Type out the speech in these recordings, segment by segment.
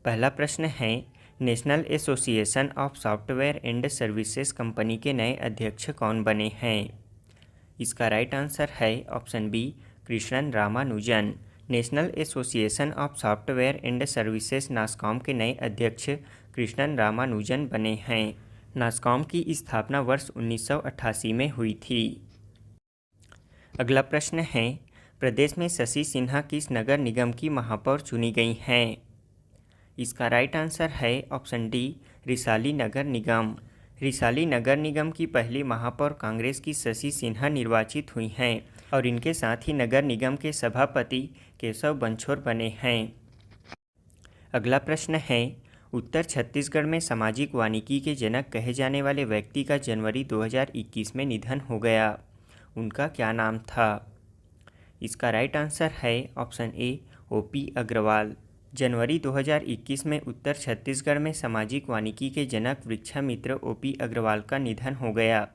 पहला प्रश्न है, national association of software and services company के नए अध्यक्ष कौन बने हैं? इसका राइट आंसर है option B, Krishnan Ramanujan. National association of software and services NASSCOM के नए अध्यक्ष कृष्णन रामानुजन बने हैं। नासकॉम की स्थापना वर्ष 1988 में हुई थी। अगला प्रश्न है, प्रदेश में शशि सिन्हा किस नगर निगम की महापौर चुनी गई हैं? इसका राइट आंसर है ऑप्शन डी, रिसाली नगर निगम। रिसाली नगर निगम की पहली महापौर कांग्रेस की शशि सिन्हा निर्वाचित हुई हैं और इनके साथ ही नगर निगम के सभापति केशव बंछोर बने हैं। अगला प्रश्न है, उत्तर छत्तीसगढ़ में सामाजिक वानिकी के जनक कहे जाने वाले व्यक्ति का जनवरी 2021 में निधन हो गया। उनका क्या नाम था? इसका राइट आंसर है ऑप्शन ए, ओपी अग्रवाल। जनवरी 2021 में उत्तर छत्तीसगढ़ में सामाजिक वानिकी के जनक वृक्षामित्र ओपी अग्रवाल का निधन हो गया।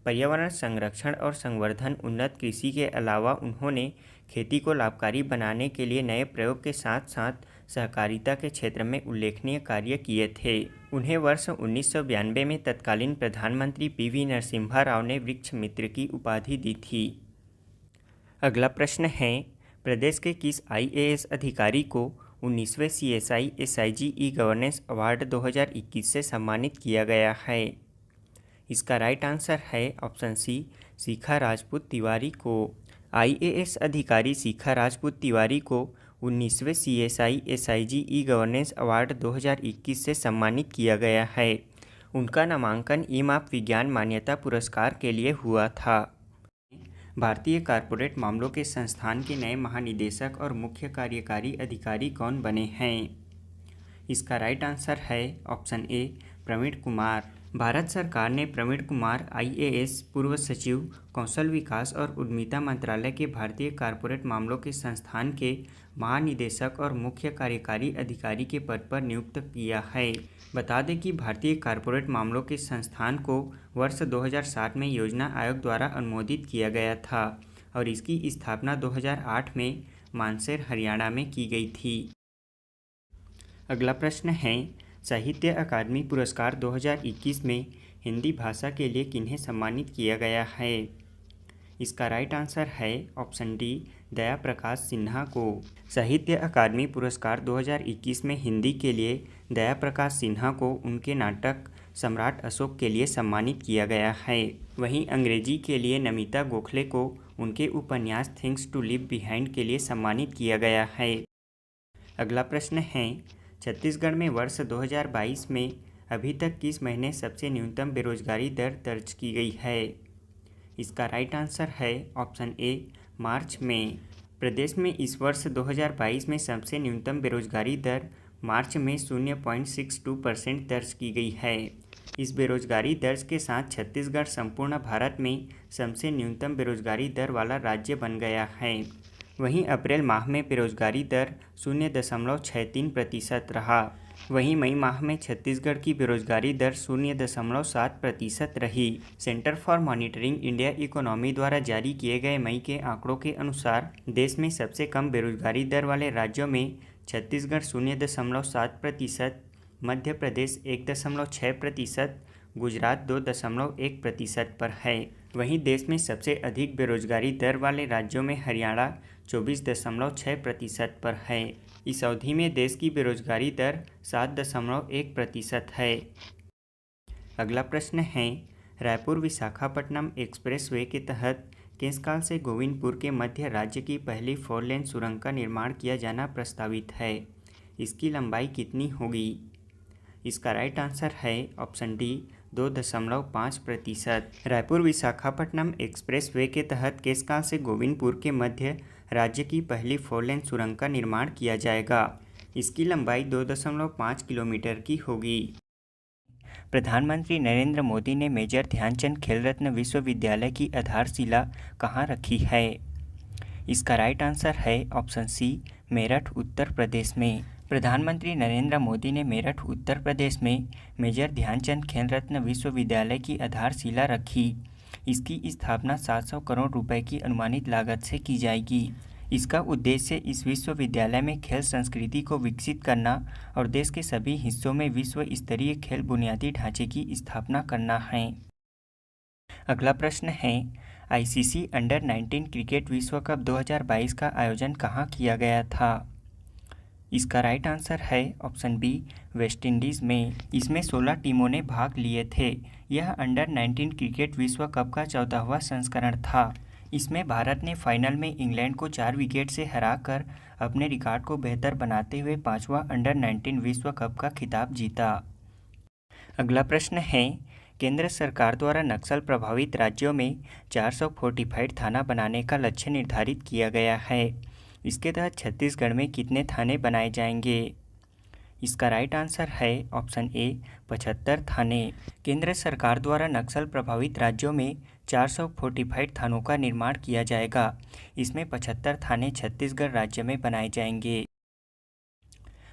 पर्यावरण संरक्षण और संवर्धन, उन्नत कृषि के अलावा उन्होंने खेती को लाभकारी बनाने के लिए नए प्रयोग के साथ साथ सहकारिता के क्षेत्र में उल्लेखनीय कार्य किए थे। उन्हें वर्ष 1992 में तत्कालीन प्रधानमंत्री पीवी नरसिम्हा राव ने वृक्ष मित्र की उपाधि दी थी। अगला प्रश्न है, प्रदेश के किस आईएएस अधिकारी को 19वें CSI SIG ई-गवर्नेंस अवार्ड 2021 से सम्मानित किया गया है? इसका राइट आंसर है ऑप्शन सी, शिखा राजपूत तिवारी को। आईएएस अधिकारी शिखा राजपूत तिवारी को 19वें CSI SIG ई-गवर्नेंस अवार्ड 2021 से सम्मानित किया गया है। उनका नामांकन ई-माप विज्ञान मान्यता पुरस्कार के लिए हुआ था। भारतीय कॉरपोरेट मामलों के संस्थान के नए महानिदेशक और मुख्य कार्यकारी अधिकारी कौन बने हैं? इसका राइट आंसर है ऑप्शन ए, प्रवीण कुमार। भारत सरकार ने प्रवीण कुमार आईएएस पूर्व सचिव, कौशल विकास और उद्यमिता मंत्रालय के भारतीय कॉरपोरेट मामलों के संस्थान के महानिदेशक और मुख्य कार्यकारी अधिकारी के पद पर नियुक्त किया है। बता दें कि भारतीय कॉरपोरेट मामलों के संस्थान को वर्ष 2007 में योजना आयोग द्वारा अनुमोदित किया गया था और इसकी स्थापना 2008 में मानसेर, हरियाणा में की गई थी। अगला प्रश्न है, साहित्य अकादमी पुरस्कार 2021 में हिंदी भाषा के लिए किन्हें सम्मानित किया गया है? इसका राइट आंसर है ऑप्शन डी, दया प्रकाश सिन्हा को। साहित्य अकादमी पुरस्कार 2021 में हिंदी के लिए दया प्रकाश सिन्हा को उनके नाटक सम्राट अशोक के लिए सम्मानित किया गया है। वहीं अंग्रेजी के लिए नमिता गोखले को उनके उपन्यास थिंग्स टू लिव बिहाइंड के लिए सम्मानित किया गया है। अगला प्रश्न है, छत्तीसगढ़ में वर्ष 2022 में अभी तक किस महीने सबसे न्यूनतम बेरोजगारी दर दर्ज की गई है? इसका राइट आंसर है ऑप्शन ए, मार्च में। प्रदेश में इस वर्ष 2022 में सबसे न्यूनतम बेरोजगारी दर मार्च में 0.62% दर्ज की गई है। इस बेरोजगारी दर के साथ छत्तीसगढ़ संपूर्ण भारत में सबसे न्यूनतम बेरोजगारी दर वाला राज्य बन गया है। वहीं अप्रैल माह में बेरोजगारी दर 0.63% रहा। वहीं मई माह में छत्तीसगढ़ की बेरोजगारी दर 0.7% रही। Centre for monitoring India economy द्वारा जारी किए गए मई के आंकड़ों के अनुसार देश में सबसे कम बेरोजगारी दर वाले राज्यों में छत्तीसगढ़ 0.7%, मध्य प्रदेश 1.6%, गुजरात 2.1% पर है। वहीं देश में सबसे अधिक बेरोजगारी दर वाले राज्यों में हरियाणा 24.6% पर है। इस अवधि में देश की बेरोजगारी दर 7.1% है। अगला प्रश्न है, रायपुर विशाखापट्टनम एक्सप्रेसवे के तहत केशकाल से गोविंदपुर के मध्य राज्य की पहली 4 लेन सुरंग का निर्माण किया जाना प्रस्तावित है। इसकी लंबाई कितनी होगी? इसका राइट आंसर है option D, 2.5%। Raipur Visakhapatnam expressway के तहत केशकाल से गोविंदपुर के मध्य राज्य की पहली 4 लेन सुरंग का निर्माण किया जाएगा। इसकी लंबाई 2.5 किलोमीटर की होगी। प्रधानमंत्री नरेंद्र मोदी ने मेजर ध्यानचंद खेल रत्न विश्वविद्यालय की आधारशिला कहाँ रखी है? इसका राइट आंसर है ऑप्शन सी, मेरठ, उत्तर प्रदेश में। प्रधानमंत्री नरेंद्र मोदी ने मेरठ, उत्तर प्रदेश में मेजर ध्यानचंद खेल रत्न विश्वविद्यालय की आधारशिला रखी। इसकी स्थापना 700 करोड़ रुपए की अनुमानित लागत से की जाएगी। इसका उद्देश्य इस विश्वविद्यालय में खेल संस्कृति को विकसित करना और देश के सभी हिस्सों में विश्व स्तरीय खेल बुनियादी ढांचे की स्थापना करना है। अगला प्रश्न है, आईसीसी अंडर 19 क्रिकेट विश्व कप 2022 का आयोजन कहाँ किया गया था? इसका राइट आंसर है ऑप्शन बी, वेस्ट इंडीज़ में। इसमें 16 टीमों ने भाग लिए थे। यह अंडर 19 क्रिकेट विश्व कप का 14वां संस्करण था। इसमें भारत ने फाइनल में इंग्लैंड को 4 विकेट से हराकर अपने रिकॉर्ड को बेहतर बनाते हुए 5वां अंडर 19 विश्व कप का खिताब जीता। अगला प्रश्न है, केंद्र सरकार द्वारा नक्सल प्रभावित राज्यों में 400 फोर्टिफाइड थाना बनाने का लक्ष्य निर्धारित किया गया है। इसके तहत छत्तीसगढ़ में कितने थाने बनाए जाएंगे? इसका राइट आंसर है ऑप्शन ए, 75 थाने। केंद्र सरकार द्वारा नक्सल प्रभावित राज्यों में 400 फोर्टिफाइड थानों का निर्माण किया जाएगा। इसमें 75 थाने छत्तीसगढ़ राज्य में बनाए जाएंगे।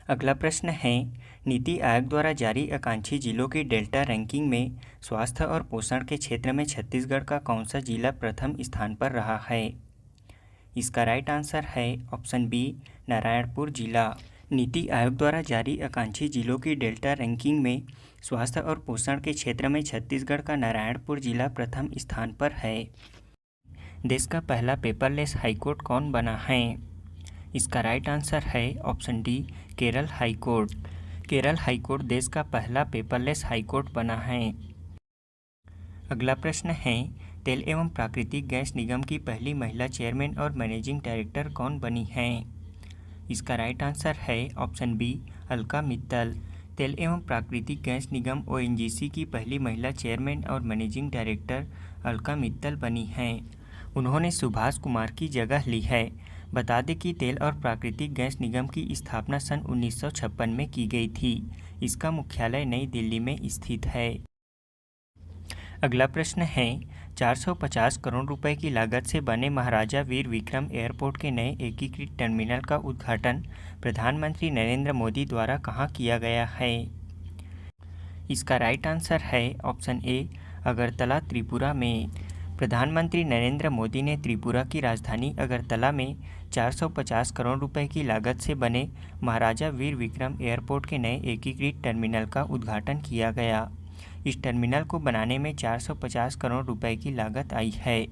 अगला प्रश्न है, नीति आयोग द्वारा जारी आकांक्षी जिलों की डेल्टा रैंकिंग में स्वास्थ्य और पोषण के क्षेत्र में छत्तीसगढ़ का कौन सा जिला प्रथम स्थान पर रहा है? इसका राइट आंसर है ऑप्शन बी, नारायणपुर जिला। नीति आयोग द्वारा जारी आकांक्षी जिलों की डेल्टा रैंकिंग में स्वास्थ्य और पोषण के क्षेत्र में छत्तीसगढ़ का नारायणपुर जिला प्रथम स्थान पर है। देश का पहला पेपरलेस हाईकोर्ट कौन बना है? इसका राइट आंसर है option D, Kerala high court. Kerala high court देश का पहला पेपरलेस हाईकोर्ट बना है। अगला प्रश्न है, तेल एवं प्राकृतिक गैस निगम की पहली महिला चेयरमैन और मैनेजिंग डायरेक्टर कौन बनी हैं? इसका राइट आंसर है ऑप्शन बी, अलका मित्तल। तेल एवं प्राकृतिक गैस निगम ओएनजीसी की पहली महिला चेयरमैन और मैनेजिंग डायरेक्टर अलका मित्तल बनी हैं। उन्होंने सुभाष कुमार की जगह ली है। बता दें कि तेल और प्राकृतिक गैस निगम की स्थापना सन 1956 में की गई थी। इसका मुख्यालय नई दिल्ली में स्थित है। अगला प्रश्न है, 450 करोड़ रुपए की लागत से बने महाराजा वीर विक्रम एयरपोर्ट के नए एकीकृत टर्मिनल का उद्घाटन प्रधानमंत्री नरेंद्र मोदी द्वारा कहाँ किया गया है? इसका राइट आंसर है ऑप्शन ए, अगरतला त्रिपुरा में। प्रधानमंत्री नरेंद्र मोदी ने त्रिपुरा की राजधानी अगरतला में 450 करोड़ रुपए की लागत से बने महाराजा वीर विक्रम एयरपोर्ट के नए एकीकृत टर्मिनल का उद्घाटन किया गया। इस टर्मिनल को बनाने में 450 करोड़ रुपए की लागत आई है।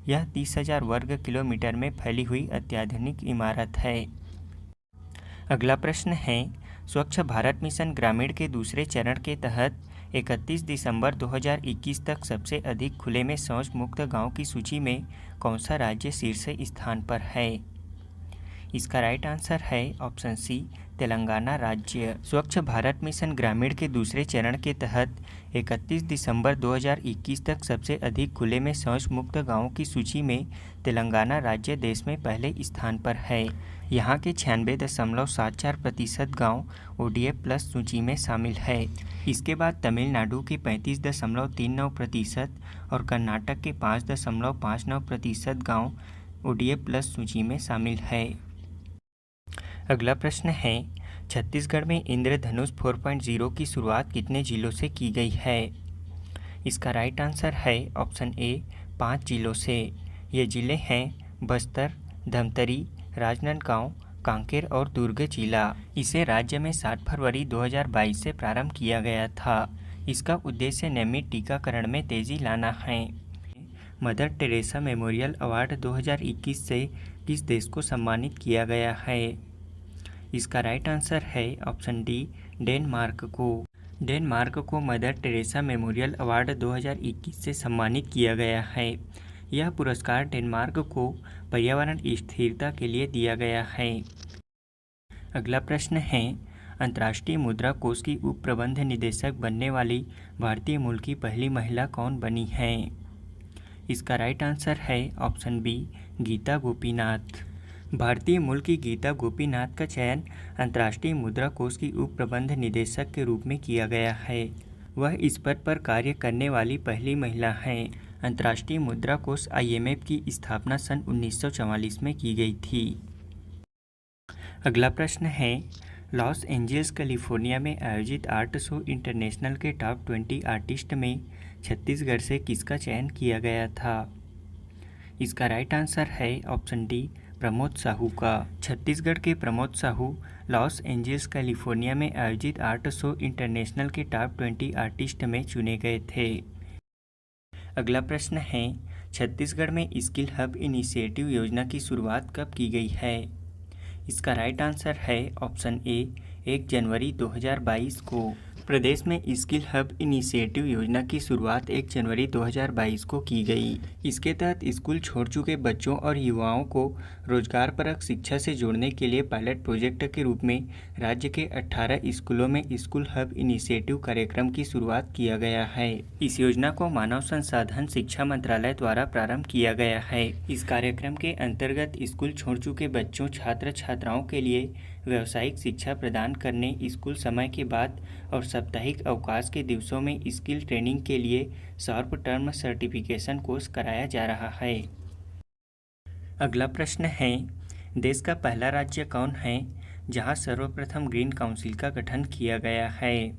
यह 30,000 वर्ग किलोमीटर में फैली हुई अत्याधुनिक इमारत है। अगला प्रश्न है, स्वच्छ भारत मिशन ग्रामीण के दूसरे चरण के तहत 31 दिसंबर 2021 तक सबसे अधिक खुले में शौच मुक्त गांव की सूची में कौन सा राज्य शीर्ष स्थान पर है? इसका राइट आंसर है ऑप्शन सी, तेलंगाना राज्य। स्वच्छ भारत मिशन ग्रामीण के दूसरे चरण के तहत 31 दिसंबर 2021 तक सबसे अधिक खुले में शौच मुक्त गांवों की सूची में तेलंगाना राज्य देश में पहले स्थान पर है। यहाँ के 96.74% गाँव ODF प्लस सूची में शामिल है। इसके बाद तमिलनाडु के 35.39% और कर्नाटक के 5.59% गाँव ODF प्लस सूची में शामिल है। अगला प्रश्न है, छत्तीसगढ़ में इंद्रधनुष 4.0 की शुरुआत कितने जिलों से की गई है? इसका राइट आंसर है ऑप्शन ए, 5 जिलों से। ये जिले हैं बस्तर, धमतरी, राजनांदगांव, कांकेर और दुर्ग जिला। इसे राज्य में 7 फरवरी 2022 से प्रारंभ किया गया था। इसका उद्देश्य नियमित टीकाकरण में तेजी लाना है। मदर टेरेसा मेमोरियल अवार्ड 2021 से किस देश को सम्मानित किया गया है? इसका राइट आंसर है ऑप्शन डी, डेनमार्क को। डेनमार्क को मदर टेरेसा मेमोरियल अवार्ड 2021 से सम्मानित किया गया है। यह पुरस्कार डेनमार्क को पर्यावरण स्थिरता के लिए दिया गया है। अगला प्रश्न है, अंतर्राष्ट्रीय मुद्रा कोष की उप प्रबंध निदेशक बनने वाली भारतीय मूल की पहली महिला कौन बनी है? इसका राइट आंसर है ऑप्शन बी, गीता गोपीनाथ। भारतीय मूल की गीता गोपीनाथ का चयन अंतर्राष्ट्रीय मुद्रा कोष की उप प्रबंध निदेशक के रूप में किया गया है। वह इस पद पर कार्य करने वाली पहली महिला हैं। अंतर्राष्ट्रीय मुद्रा कोष IMF की स्थापना सन 1944 में की गई थी। अगला प्रश्न है, लॉस एंजल्स कैलिफोर्निया में आयोजित आर्ट शो इंटरनेशनल के टॉप 20 आर्टिस्ट में छत्तीसगढ़ से किसका चयन किया गया था? इसका राइट आंसर है ऑप्शन डी, प्रमोद साहू का। छत्तीसगढ़ के Pramod Sahu Los Angeles California में आयोजित आर्ट शो इंटरनेशनल के टॉप 20 आर्टिस्ट में चुने गए थे। अगला प्रश्न है, छत्तीसगढ़ में स्किल हब इनिशिएटिव योजना की शुरुआत कब की गई है? इसका राइट आंसर है ऑप्शन ए 1 जनवरी 2022 को। प्रदेश में स्किल हब इनिशिएटिव योजना की शुरुआत 1 जनवरी 2022 को की गई। इसके तहत स्कूल छोड़ चुके बच्चों और युवाओं को रोजगारपरक शिक्षा से जोड़ने के लिए पायलट प्रोजेक्ट के रूप में राज्य के 18 स्कूलों में स्कूल हब इनिशिएटिव कार्यक्रम की शुरुआत किया गया है। इस योजना को मानव संसाधन शिक्षा मंत्रालय द्वारा प्रारंभ किया गया है। इस कार्यक्रम के अंतर्गत स्कूल छोड़ चुके बच्चों छात्र छात्राओं के लिए व्यावसायिक शिक्षा प्रदान करने, स्कूल समय के बाद और साप्ताहिक अवकाश के दिवसों में स्किल ट्रेनिंग के लिए शॉर्ट टर्म सर्टिफिकेशन कोर्स कराया जा रहा है। अगला प्रश्न है, देश का पहला राज्य कौन है जहां सर्वप्रथम ग्रीन काउंसिल का गठन किया गया है?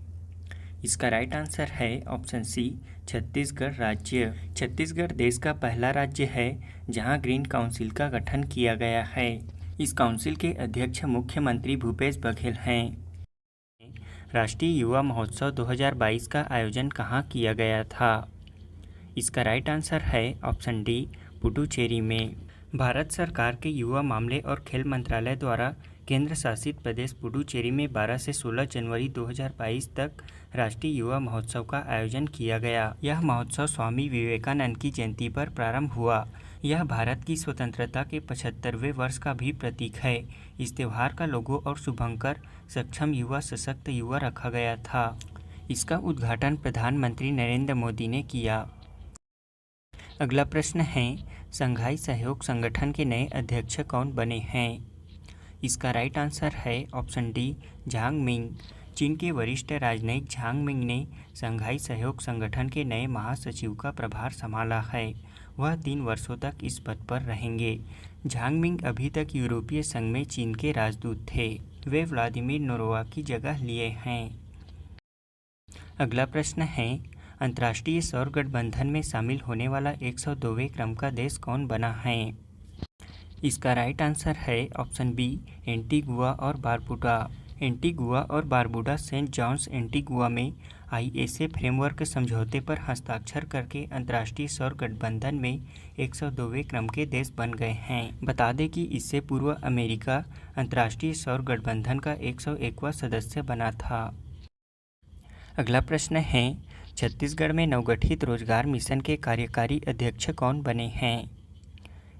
इसका राइट आंसर है ऑप्शन सी छत्तीसगढ़ राज्य। छत्तीसगढ़ देश का पहला राज्य है जहां ग्रीन काउंसिल का गठन किया गया है। इस काउंसिल के अध्यक्ष मुख्यमंत्री भूपेश बघेल हैं। राष्ट्रीय युवा महोत्सव 2022 का आयोजन कहाँ किया गया था? इसका राइट आंसर है ऑप्शन डी पुडुचेरी में। भारत सरकार के युवा मामले और खेल मंत्रालय द्वारा केंद्र शासित प्रदेश पुडुचेरी में 12 से 16 जनवरी 2022 तक राष्ट्रीय युवा महोत्सव का आयोजन किया गया। यह महोत्सव स्वामी विवेकानंद की जयंती पर प्रारंभ हुआ। यह भारत की स्वतंत्रता के 75वें वर्ष का भी प्रतीक है। इस त्यौहार का लोगो और शुभंकर सक्षम युवा सशक्त युवा रखा गया था। इसका उद्घाटन प्रधानमंत्री नरेंद्र मोदी ने किया। अगला प्रश्न है, शंघाई सहयोग संगठन के नए अध्यक्ष कौन बने हैं? इसका राइट आंसर है ऑप्शन डी झांग मिंग। चीन के वरिष्ठ राजनयिक झांग मिंग ने शंघाई सहयोग संगठन के नए महासचिव का प्रभार संभाला है। वह 3 वर्षों तक इस पद पर रहेंगे। झांग मिंग अभी तक यूरोपीय संघ में चीन के राजदूत थे। वे व्लादिमीर नोरोवा की जगह लिए हैं। अगला प्रश्न है, अंतर्राष्ट्रीय सौर गठबंधन में शामिल होने वाला 102वें क्रम का देश कौन बना है? इसका राइट आंसर है ऑप्शन बी एंटीगुआ और बारबुडा। एंटीगुआ और बारबुडा सेंट जॉन्स एंटीगुआ में ISA फ्रेमवर्क समझौते पर हस्ताक्षर करके अंतर्राष्ट्रीय सौर गठबंधन में 102वें क्रम के देश बन गए हैं। बता दें कि इससे पूर्व अमेरिका अंतर्राष्ट्रीय सौर गठबंधन का 101वां सदस्य बना था। अगला प्रश्न है, छत्तीसगढ़ में नवगठित रोजगार मिशन के कार्यकारी अध्यक्ष कौन बने हैं?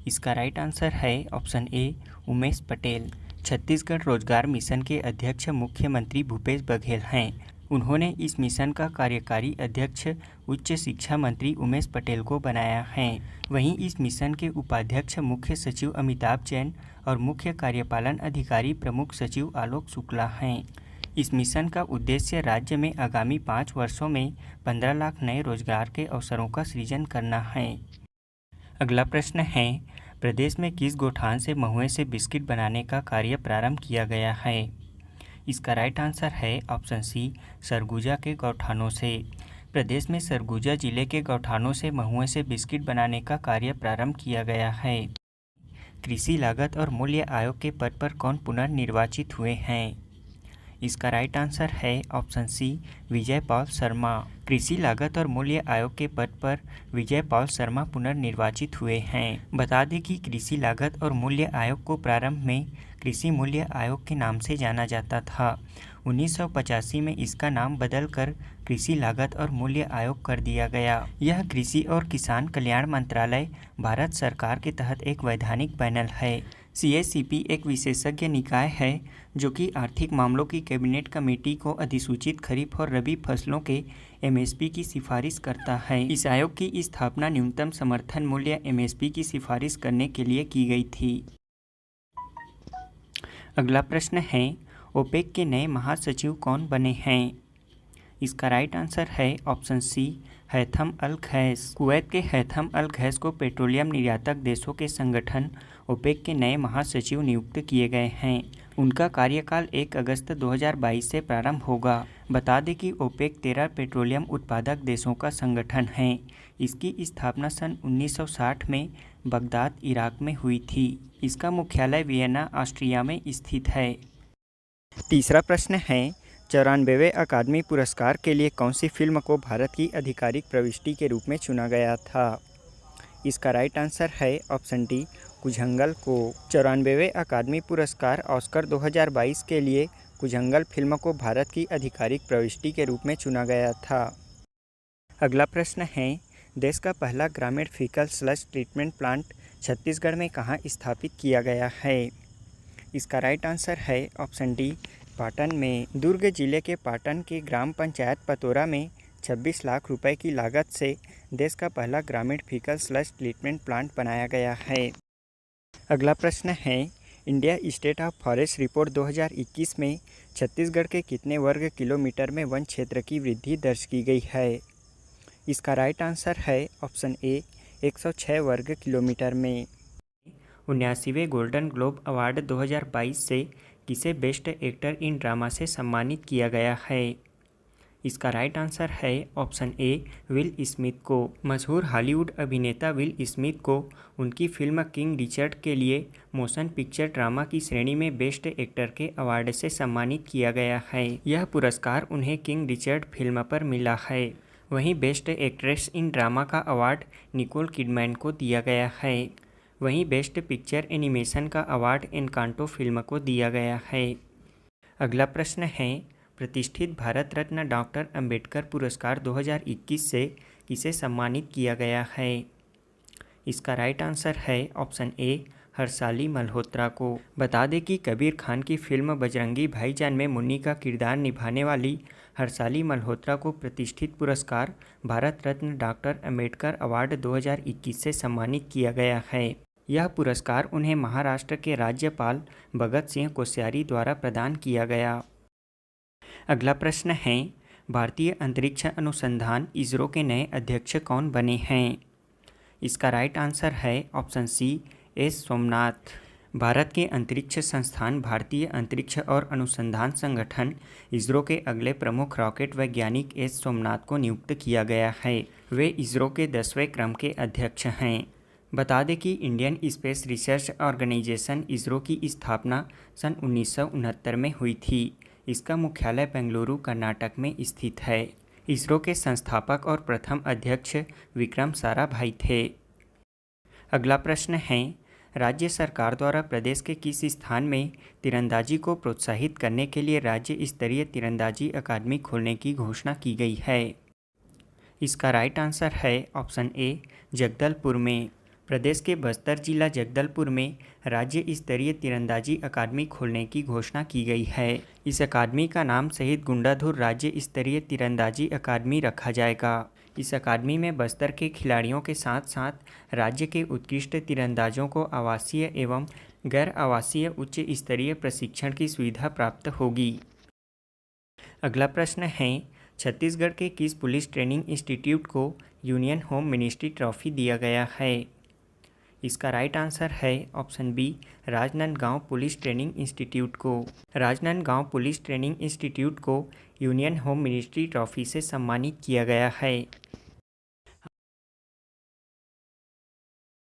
इसका राइट आंसर है ऑप्शन ए उमेश पटेल। छत्तीसगढ़ रोजगार मिशन के अध्यक्ष मुख्यमंत्री भूपेश बघेल हैं। उन्होंने इस मिशन का कार्यकारी अध्यक्ष उच्च शिक्षा मंत्री उमेश पटेल को बनाया है। वहीं इस मिशन के उपाध्यक्ष मुख्य सचिव अमिताभ जैन और मुख्य कार्यपालन अधिकारी प्रमुख सचिव आलोक शुक्ला हैं। इस मिशन का उद्देश्य राज्य में आगामी 5 वर्षों में 15 लाख नए रोजगार के अवसरों का सृजन करना है। अगला प्रश्न है, प्रदेश में किस गौठान से महुए से बिस्किट बनाने का कार्य प्रारंभ किया गया है? इसका राइट आंसर है ऑप्शन सी सरगुजा के गौठानों से। प्रदेश में सरगुजा जिले के गौठानों से महुए से बिस्किट बनाने का कार्य प्रारंभ किया गया है। कृषि लागत और मूल्य आयोग के पद पर कौन पुनर्निर्वाचित हुए हैं? इसका राइट आंसर है ऑप्शन सी विजय पॉल शर्मा। कृषि लागत और मूल्य आयोग के पद पर विजय पॉल शर्मा पुनर्निर्वाचित हुए हैं। बता दें कि कृषि लागत और मूल्य आयोग को प्रारंभ में कृषि मूल्य आयोग के नाम से जाना जाता था। 1985 में इसका नाम बदलकर कृषि लागत और मूल्य आयोग कर दिया गया। यह कृषि और किसान कल्याण मंत्रालय भारत सरकार के तहत एक वैधानिक पैनल है। CACP एक विशेषज्ञ निकाय है जो कि आर्थिक मामलों की कैबिनेट कमेटी को अधिसूचित खरीफ और रबी फसलों के MSP की सिफारिश करता है। इस आयोग की स्थापना न्यूनतम समर्थन मूल्य MSP की सिफारिश करने के लिए की गई थी। अगला प्रश्न है, ओपेक के नए महासचिव कौन बने हैं? इसका राइट आंसर है ऑप्शन सी हैथम अल खैस। कुवैत के हैथम अल खैस को पेट्रोलियम निर्यातक देशों के संगठन ओपेक के नए महासचिव नियुक्त किए गए हैं। उनका कार्यकाल 1 अगस्त 2022 से प्रारंभ होगा। बता दें कि ओपेक 13 पेट्रोलियम उत्पादक देशों का संगठन है। इसकी स्थापना सन 1960 में बगदाद इराक में हुई थी। इसका मुख्यालय वियना ऑस्ट्रिया में स्थित है। तीसरा प्रश्न है, 94वें अकादमी पुरस्कार के लिए कौन सी फिल्म को भारत की आधिकारिक प्रविष्टि के रूप में चुना गया था? इसका राइट आंसर है ऑप्शन डी, कुछ-जंगल को। 94वें अकादमी पुरस्कार ऑस्कर 2022 के लिए कुछ-जंगल फिल्म को भारत की आधिकारिक प्रविष्टि के रूप में चुना गया था। अगला प्रश्न है, देश का पहला ग्रामीण faecal sludge treatment plant Chhattisgarh में कहाँ स्थापित किया गया है? इसका राइट आंसर है ऑप्शन डी, पाटन में। दुर्ग जिले के पाटन के ग्राम पंचायत पतोरा में 26 लाख रुपए की लागत से देश का पहला ग्रामीण फीकल स्लज ट्रीटमेंट प्लांट बनाया गया है। अगला प्रश्न है, India state of forest report 2021 में छत्तीसगढ़ के कितने वर्ग किलोमीटर में वन क्षेत्र की वृद्धि दर्ज की गई है? इसका राइट आंसर है ऑप्शन ए, 106 वर्ग किलोमीटर में। 79वें गोल्डन ग्लोब अवार्ड 2022 से किसे बेस्ट एक्टर इन ड्रामा से सम्मानित किया गया है? इसका राइट आंसर है ऑप्शन ए, विल स्मिथ को। मशहूर हॉलीवुड अभिनेता विल स्मिथ को उनकी फिल्म किंग रिचर्ड के लिए मोशन पिक्चर ड्रामा की श्रेणी में बेस्ट एक्टर के अवार्ड से सम्मानित किया गया है। यह पुरस्कार उन्हें किंग रिचर्ड फिल्म पर मिला है। वहीं बेस्ट एक्ट्रेस इन ड्रामा का अवार्ड निकोल किडमैन को दिया गया है। वहीं बेस्ट पिक्चर एनिमेशन का अवार्ड एनकांटो फिल्म को दिया गया है। अगला प्रश्न है, प्रतिष्ठित भारत रत्न डॉक्टर अंबेडकर पुरस्कार 2021 से किसे सम्मानित किया गया है? इसका राइट आंसर है ऑप्शन ए, हर्षाली मल्होत्रा को। बता दें कि कबीर खान की फिल्म बजरंगी भाईजान में मुन्नी का किरदार निभाने वाली हर्षाली मल्होत्रा को प्रतिष्ठित पुरस्कार भारत रत्न डॉक्टर अंबेडकर अवार्ड 2021 से सम्मानित किया गया है। यह पुरस्कार उन्हें महाराष्ट्र के राज्यपाल भगत सिंह कोश्यारी द्वारा प्रदान किया गया। अगला प्रश्न है, भारतीय अंतरिक्ष अनुसंधान इसरो के नए अध्यक्ष कौन बने हैं? इसका राइट आंसर है option C, S Somnath. Bharat के अंतरिक्ष संस्थान भारतीय अंतरिक्ष और अनुसंधान संगठन इसरो के अगले प्रमुख रॉकेट वैज्ञानिक एस सोमनाथ को नियुक्त किया गया है। वे इसरो के 10वें क्रम के अध्यक्ष हैं। बता दें कि Indian space research organisation ISRO की स्थापना सन 1969 में हुई थी। इसका मुख्यालय बेंगलुरु कर्नाटक में स्थित है। इसरो के संस्थापक और प्रथम अध्यक्ष विक्रम साराभाई थे। अगला प्रश्न है, राज्य सरकार द्वारा प्रदेश के किस स्थान में तीरंदाजी को प्रोत्साहित करने के लिए राज्य स्तरीय तीरंदाजी अकादमी खोलने की घोषणा की गई है? इसका राइट आंसर है ऑप्शन ए, जगदलपुर में। प्रदेश के बस्तर जिला जगदलपुर में राज्य स्तरीय तीरंदाजी अकादमी खोलने की घोषणा की गई है। इस अकादमी का नाम शहीद गुंडाधुर राज्य स्तरीय तीरंदाजी अकादमी रखा जाएगा। इस अकादमी में बस्तर के खिलाड़ियों के साथ साथ राज्य के उत्कृष्ट तीरंदाजों को आवासीय एवं गैर आवासीय उच्च स्तरीय प्रशिक्षण की सुविधा प्राप्त होगी। अगला प्रश्न है, छत्तीसगढ़ के किस पुलिस ट्रेनिंग इंस्टीट्यूट को यूनियन होम मिनिस्ट्री ट्रॉफी दिया गया है? इसका राइट आंसर है option B, Rajnandgaon police training institute को। राजनांदगांव पुलिस ट्रेनिंग इंस्टीट्यूट को यूनियन होम मिनिस्ट्री ट्रॉफी से सम्मानित किया गया है।